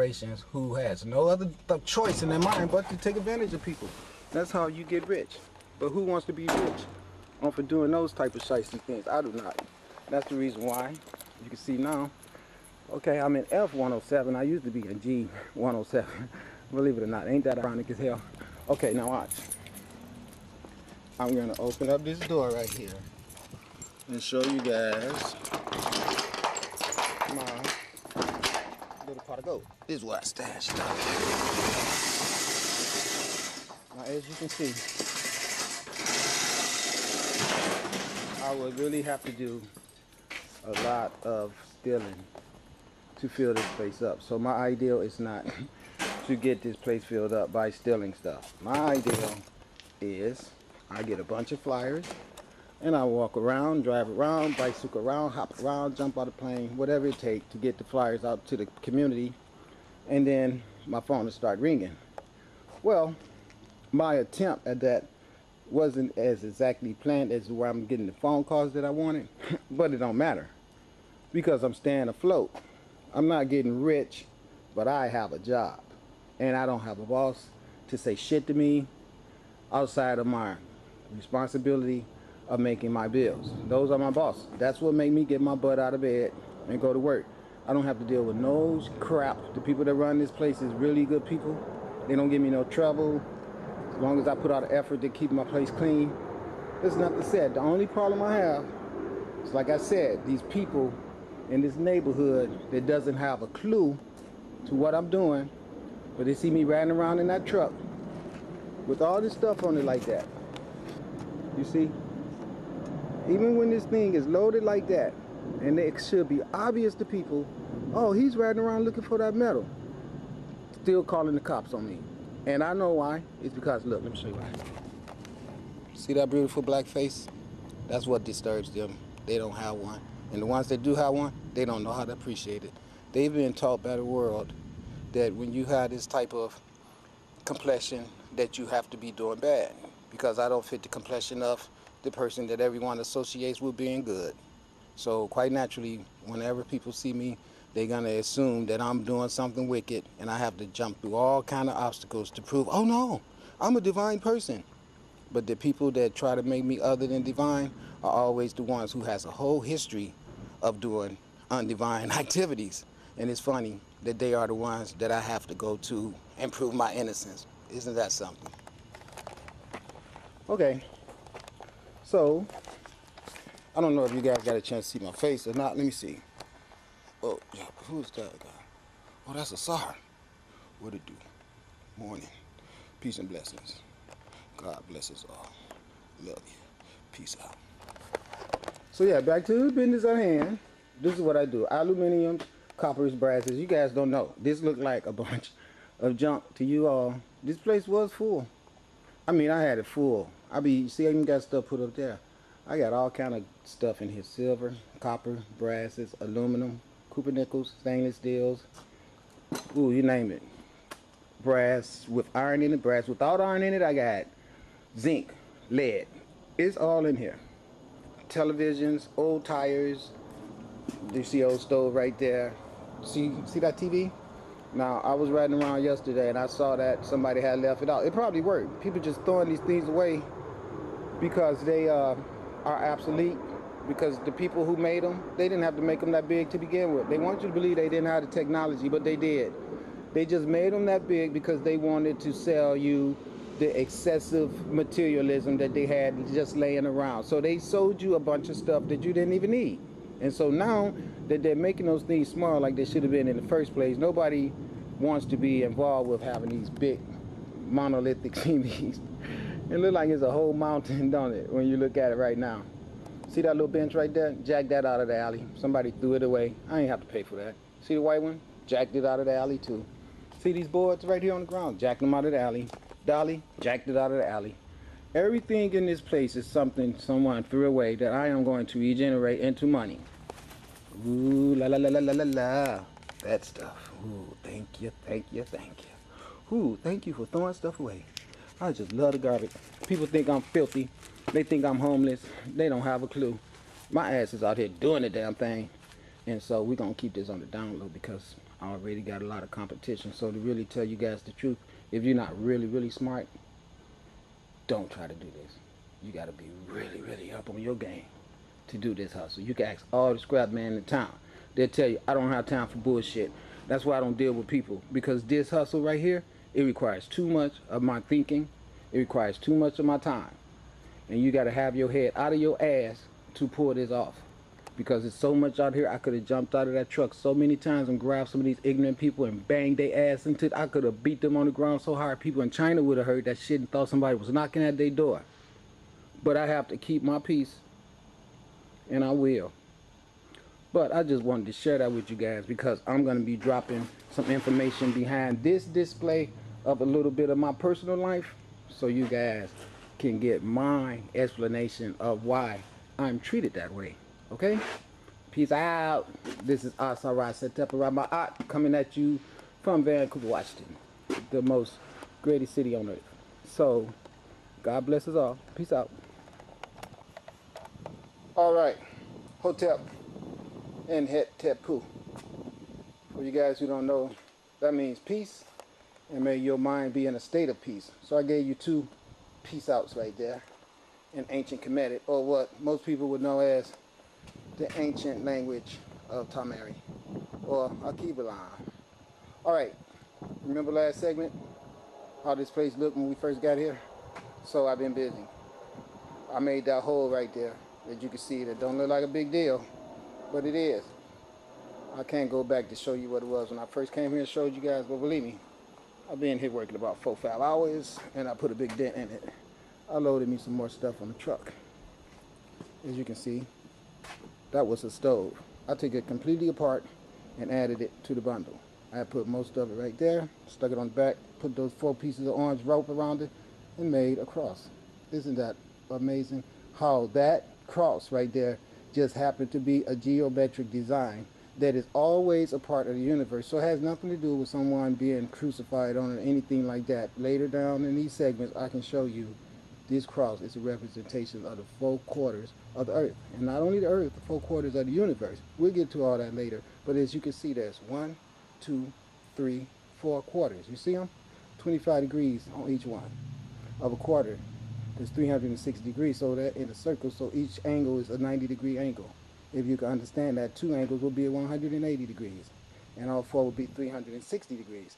corporations who has no other choice in their mind but to take advantage of people. That's how you get rich. But who wants to be rich for doing those type of shiesty things? I do not. That's the reason why. You can see now. Okay, I'm in F107. I used to be in G107. Believe it or not, ain't that ironic as hell? Okay, now watch. I'm gonna open up this door right here and show you guys my little pot of gold. This is where I stash stuff. Now, as you can see, I would really have to do a lot of stealing to fill this place up. So my ideal is not to get this place filled up by stealing stuff. My ideal is I get a bunch of flyers and I walk around, drive around, bicycle around, hop around, jump out of the plane, whatever it takes to get the flyers out to the community, and then my phone will start ringing. Well, my attempt at that wasn't as exactly planned as where I'm getting the phone calls that I wanted, but it don't matter because I'm staying afloat. I'm not getting rich, but I have a job and I don't have a boss to say shit to me outside of my responsibility of making my bills. Those are my bosses. That's what made me get my butt out of bed and go to work. I don't have to deal with no crap. The people that run this place is really good people. They don't give me no trouble as long as I put out an effort to keep my place clean. There's nothing said. The only problem I have is, like I said, these people in this neighborhood that doesn't have a clue to what I'm doing, but they see me riding around in that truck with all this stuff on it like that. You see, even when this thing is loaded like that, and it should be obvious to people, oh, he's riding around looking for that metal, still calling the cops on me. And I know why. It's because, look, let me show you why. See that beautiful black face? That's what disturbs them. They don't have one. And the ones that do have one, they don't know how to appreciate it. They've been taught by the world that when you have this type of complexion that you have to be doing bad, because I don't fit the complexion of the person that everyone associates with being good. So quite naturally, whenever people see me, they're gonna assume that I'm doing something wicked and I have to jump through all kind of obstacles to prove, oh no, I'm a divine person. But the people that try to make me other than divine are always the ones who has a whole history of doing undivine activities. And it's funny that they are the ones that I have to go to and prove my innocence. Isn't that something? Okay, so I don't know if you guys got a chance to see my face or not. Let me see. Oh, yeah, who's that guy? Oh, that's Asar. What it do? Morning. Peace and blessings. God bless us all. Love you. Peace out. So yeah, back to the business at hand. This is what I do. Aluminum, coppers, brasses. You guys don't know. This looked like a bunch of junk to you all. This place was full. I mean, I had it full. See, I even got stuff put up there. I got all kind of stuff in here. Silver, copper, brasses, aluminum, copper nickels, stainless steels. Ooh, you name it. Brass with iron in it, brass without iron in it. I got zinc, lead. It's all in here. Televisions, old tires. You see old stove right there. See that TV? Now, I was riding around yesterday and I saw that somebody had left it out. It probably worked. People just throwing these things away because they are obsolete. Because the people who made them, they didn't have to make them that big to begin with. They want you to believe they didn't have the technology, but they did. They just made them that big because they wanted to sell you the excessive materialism that they had just laying around. So they sold you a bunch of stuff that you didn't even need. And so now that they're making those things small like they should have been in the first place, nobody wants to be involved with having these big monolithic TVs. It looks like it's a whole mountain, don't it, when you look at it right now. See that little bench right there? Jack that out of the alley. Somebody threw it away. I ain't have to pay for that. See the white one? Jacked it out of the alley too. See these boards right here on the ground? Jacked them out of the alley. Dolly, jacked it out of the alley. Everything in this place is something someone threw away that I am going to regenerate into money. Ooh, la la la la la la la. That stuff. Ooh, thank you, thank you, thank you. Ooh, thank you for throwing stuff away. I just love the garbage. People think I'm filthy. They think I'm homeless. They don't have a clue. My ass is out here doing the damn thing. And so we're going to keep this on the down low because I already got a lot of competition. So to really tell you guys the truth, if you're not really, really smart, don't try to do this. You got to be really, really up on your game to do this hustle. You can ask all the scrap men in town. They'll tell you, I don't have time for bullshit. That's why I don't deal with people. Because this hustle right here, it requires too much of my thinking. It requires too much of my time. And you got to have your head out of your ass to pull this off. Because there's so much out here, I could have jumped out of that truck so many times and grabbed some of these ignorant people and banged their ass into it. I could have beat them on the ground so hard people in China would have heard that shit and thought somebody was knocking at their door. But I have to keep my peace, and I will. But I just wanted to share that with you guys because I'm going to be dropping some information behind this display of a little bit of my personal life so you guys can get my explanation of why I'm treated that way. Okay? Peace out. This is Asar coming at you from Vancouver, Washington, the most greatest city on earth. So, God bless us all. Peace out. All right. Hotep and Het Tepu. For you guys who don't know, that means peace, and may your mind be in a state of peace. So I gave you two peace outs right there in ancient Kemetic, or what most people would know as the ancient language of Tamari, or Akibalan. All right, remember last segment, how this place looked when we first got here? So I've been busy. I made that hole right there that you can see that don't look like a big deal, but it is. I can't go back to show you what it was when I first came here and showed you guys, but believe me, I've been here working about 4-5 hours, and I put a big dent in it. I loaded me some more stuff on the truck. As you can see, that was a stove. I took it completely apart and added it to the bundle. I put most of it right there, stuck it on the back, put those 4 pieces of orange rope around it, and made a cross. Isn't that amazing? How that cross right there just happened to be a geometric design that is always a part of the universe. So it has nothing to do with someone being crucified on it or anything like that. Later down in these segments, I can show you this cross is a representation of the 4 quarters of the earth. And not only the earth, the 4 quarters of the universe. We'll get to all that later. But as you can see, there's 1, 2, 3, 4 quarters. You see them? 25 degrees on each one of a quarter. There's 360 degrees, so that in a circle, so each angle is a 90-degree angle. If you can understand that, 2 angles will be at 180 degrees, and all 4 will be 360 degrees.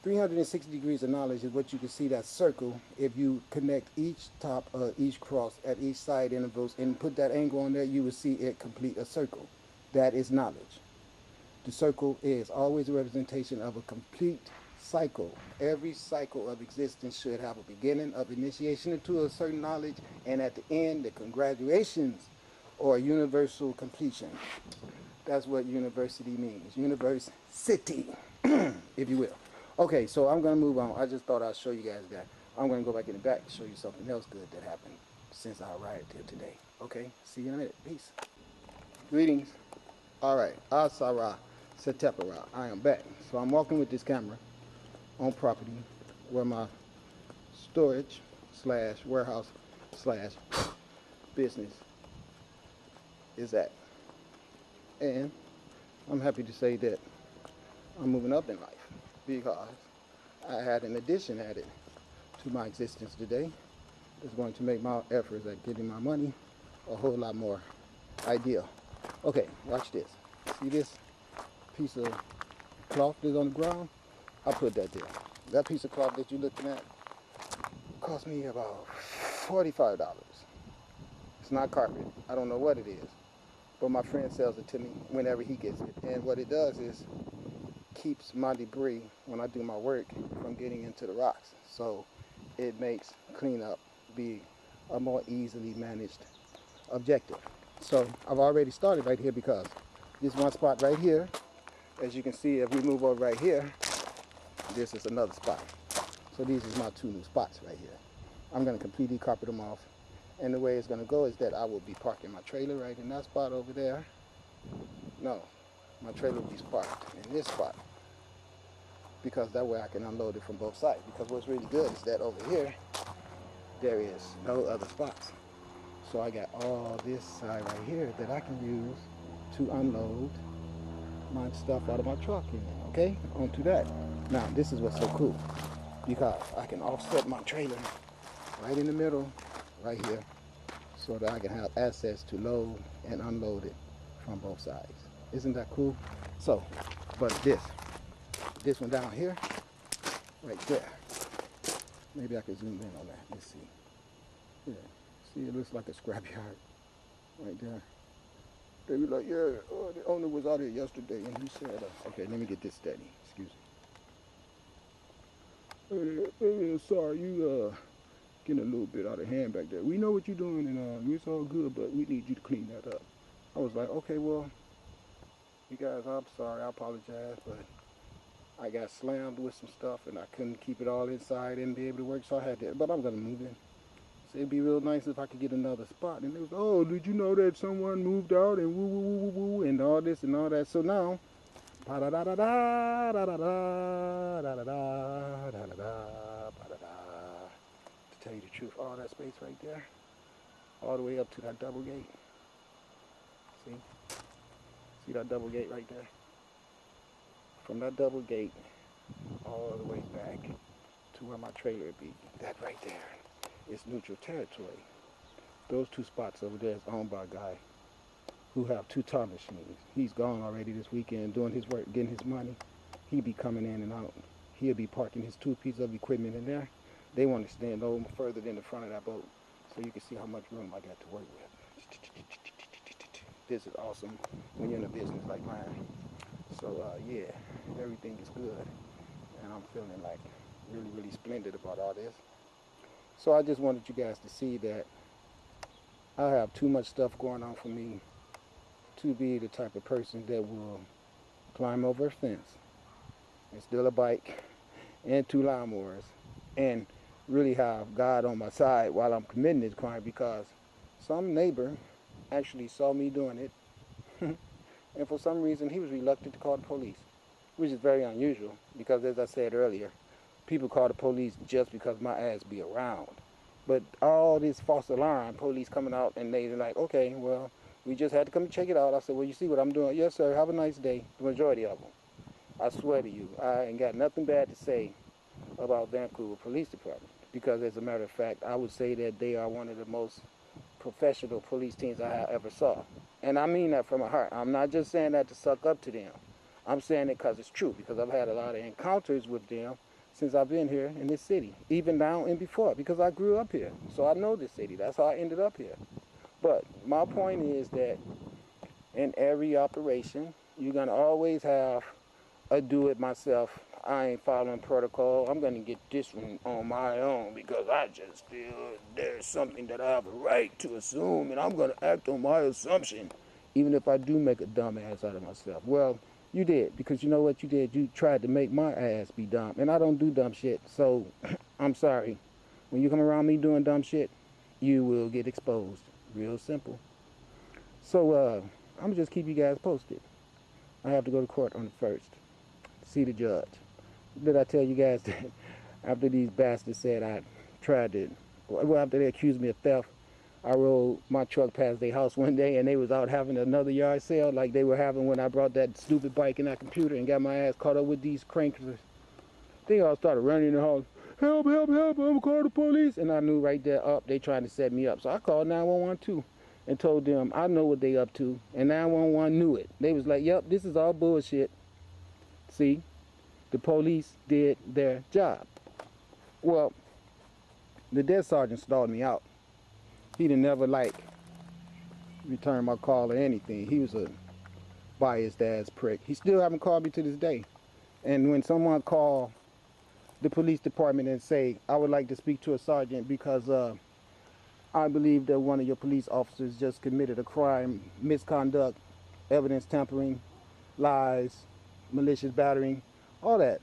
360 degrees of knowledge is what you can see that circle if you connect each top of each cross at each side intervals and put that angle on there, you will see it complete a circle. That is knowledge. The circle is always a representation of a complete cycle. Every cycle of existence should have a beginning of initiation into a certain knowledge, and at the end, the congratulations or universal completion. That's what university means. University, if you will. Okay, so I'm going to move on. I just thought I'd show you guys that. I'm going to go back in the back and show you something else good that happened since I arrived here today. Okay, see you in a minute. Peace. Greetings. All right, Asara Setepara. I am back. So I'm walking with this camera on property where my storage slash warehouse slash business is at. And I'm happy to say that I'm moving up in life because I had an addition added to my existence today that's going to make my efforts at getting my money a whole lot more ideal. Okay, watch this. See this piece of cloth that's on the ground? I put that there. That piece of cloth that you're looking at cost me about $45. It's not carpet. I don't know what it is. But my friend sells it to me whenever he gets it. And what it does is keeps my debris when I do my work from getting into the rocks. So it makes cleanup be a more easily managed objective. So I've already started right here because this one spot right here, as you can see, if we move over right here, this is another spot. So these are my 2 new spots right here. I'm going to completely carpet them off. And the way it's going to go is that I will be parking my trailer right in that spot over there. No, my trailer will be parked in this spot, because that way I can unload it from both sides. Because what's really good is that over here, there is no other spots. So I got all this side right here that I can use to unload my stuff out of my truck. And, okay, onto that. Now, this is what's so cool because I can offset my trailer right in the middle, right here, so that I can have access to load and unload it from both sides. Isn't that cool? So, but this one down here, right there. Maybe I can zoom in on that. Let's see. Yeah, see, it looks like a scrapyard right there. They were like, yeah, the owner was out here yesterday, and he said, okay, let me get this steady. Excuse me. Sorry, you getting a little bit out of hand back there. We know what you're doing, and it's all good, but we need you to clean that up. I was like, okay, well, you guys, I'm sorry, I apologize, but I got slammed with some stuff, and I couldn't keep it all inside and be able to work, so I had to, but I'm going to move in. So it'd be real nice if I could get another spot. And it was, oh, did you know that someone moved out and woo woo woo woo woo and all this and all that. So now, da da da da da da da da da da da da da. To tell you the truth, all that space right there, all the way up to that double gate. See that double gate right there? From that double gate all the way back to where my trailer would be. That right there. It's neutral territory. Those two spots over there is owned by a guy who have 2 tar machines. He's gone already this weekend doing his work, getting his money. He'll be coming in and out. He'll be parking his 2 pieces of equipment in there. They want to stand no further than the front of that boat so you can see how much room I got to work with. This is awesome when you're in a business like mine. So yeah, everything is good. And I'm feeling like really, really splendid about all this. So I just wanted you guys to see that I have too much stuff going on for me to be the type of person that will climb over a fence and steal a bike and 2 lawnmowers and really have God on my side while I'm committing this crime, because some neighbor actually saw me doing it and for some reason he was reluctant to call the police, which is very unusual because, as I said earlier, people call the police just because my ass be around. But all this false alarm, police coming out and they're like, okay, well, we just had to come and check it out. I said, well, you see what I'm doing? Yes, sir, have a nice day. The majority of them. I swear to you, I ain't got nothing bad to say about Vancouver Police Department, because as a matter of fact, I would say that they are one of the most professional police teams I ever saw. And I mean that from my heart. I'm not just saying that to suck up to them. I'm saying it because it's true, because I've had a lot of encounters with them since I've been here in this city, even now and before, because I grew up here. So I know this city. That's how I ended up here. But my point is that in every operation, you're going to always have a do-it-myself. I ain't following protocol. I'm going to get this one on my own because I just feel there's something that I have a right to assume, and I'm going to act on my assumption, even if I do make a dumb ass out of myself. Well, you did, because you know what you did? You tried to make my ass be dumb, and I don't do dumb shit, so I'm sorry. When you come around me doing dumb shit, you will get exposed. Real simple. So, I'm going to just keep you guys posted. I have to go to court on the 1st, see the judge. Did I tell you guys that after these bastards said I tried to, well, after they accused me of theft, I rode my truck past their house one day and they was out having another yard sale like they were having when I brought that stupid bike and that computer and got my ass caught up with these crankers. They all started running in the house. Help, help, help, I'm gonna call the police. And I knew right there, up, they trying to set me up. So I called 911 too and told them I know what they up to. And 911 knew it. They was like, yep, this is all bullshit. See, the police did their job. Well, the desk sergeant stalled me out. He didn't never return my call or anything. He was a biased ass prick. He still haven't called me to this day. And when someone call the police department and say, I would like to speak to a sergeant because I believe that one of your police officers just committed a crime, misconduct, evidence tampering, lies, malicious battering, all that.